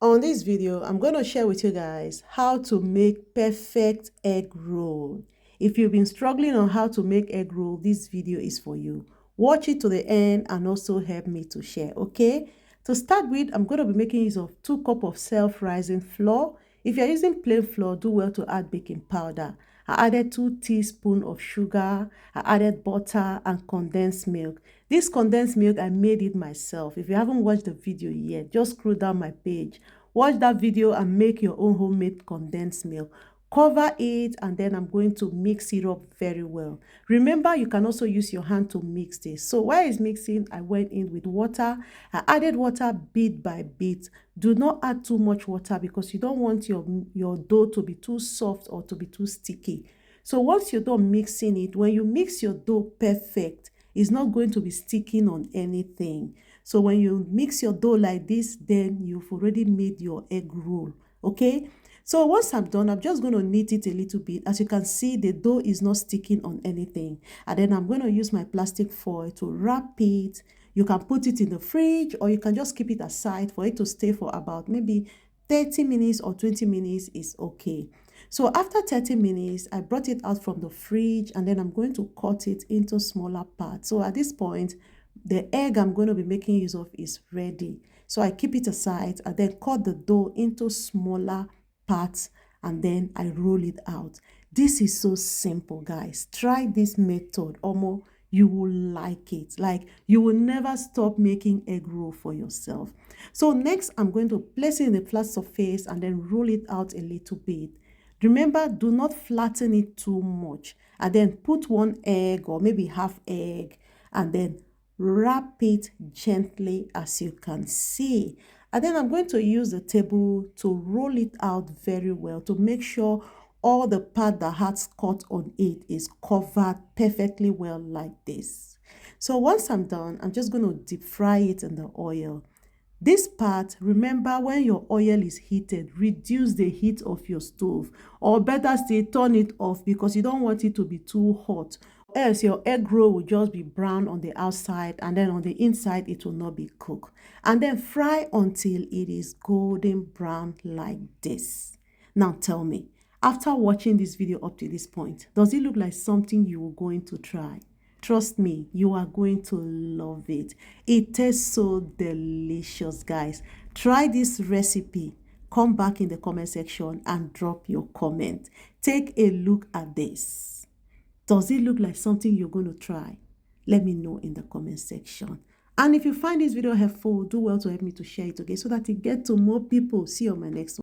On this video, I'm going to share with you guys how to make perfect egg roll. If you've been struggling on how to make egg roll, this video is for you. Watch it to the end and also help me to share, okay? To start with, I'm going to be making use of 2 cups of self-rising flour. If you're using plain flour, do well to add baking powder. I added 2 teaspoons of sugar, I added butter and condensed milk. This condensed milk, I made it myself. If you haven't watched the video yet, just scroll down my page. Watch that video and make your own homemade condensed milk. Cover it and then I'm going to mix it up very well. Remember, you can also use your hand to mix this. So while it's mixing, I went in with water. I added water bit by bit. Do not add too much water because you don't want your dough to be too soft or to be too sticky. So once you're done mixing it, when you mix your dough perfect, it's not going to be sticking on anything. So when you mix your dough like this, then you've already made your egg roll, okay? So once I'm done, I'm just going to knead it a little bit. As you can see, the dough is not sticking on anything. And then I'm going to use my plastic foil to wrap it. You can put it in the fridge or you can just keep it aside for it to stay for about maybe 30 minutes or 20 minutes is okay. So after 30 minutes, I brought it out from the fridge and then I'm going to cut it into smaller parts. So at this point, the egg I'm going to be making use of is ready. So I keep it aside and then cut the dough into smaller parts and then I roll it out. This is so simple, guys. Try this method. Omo, you will like it. Like, you will never stop making egg roll for yourself. So next, I'm going to place it in a flat surface and then roll it out a little bit. Remember, do not flatten it too much. And then put 1 egg or maybe half egg and then wrap it gently as you can see. And then I'm going to use the table to roll it out very well to make sure all the part that has cut on it is covered perfectly well like this. So once I'm done, I'm just going to deep fry it in the oil. This part, remember, when your oil is heated, reduce the heat of your stove, or better still, turn it off because you don't want it to be too hot. Else your egg roll will just be brown on the outside and then on the inside it will not be cooked. And then fry until it is golden brown like this. Now tell me, after watching this video up to this point, does it look like something you are going to try? Trust me, you are going to love it. It tastes so delicious, guys. Try this recipe. Come back in the comment section and drop your comment. Take a look at this. Does it look like something you're going to try? Let me know in the comment section. And if you find this video helpful, do well to help me to share it, okay, so that it gets to more people. See you on my next one.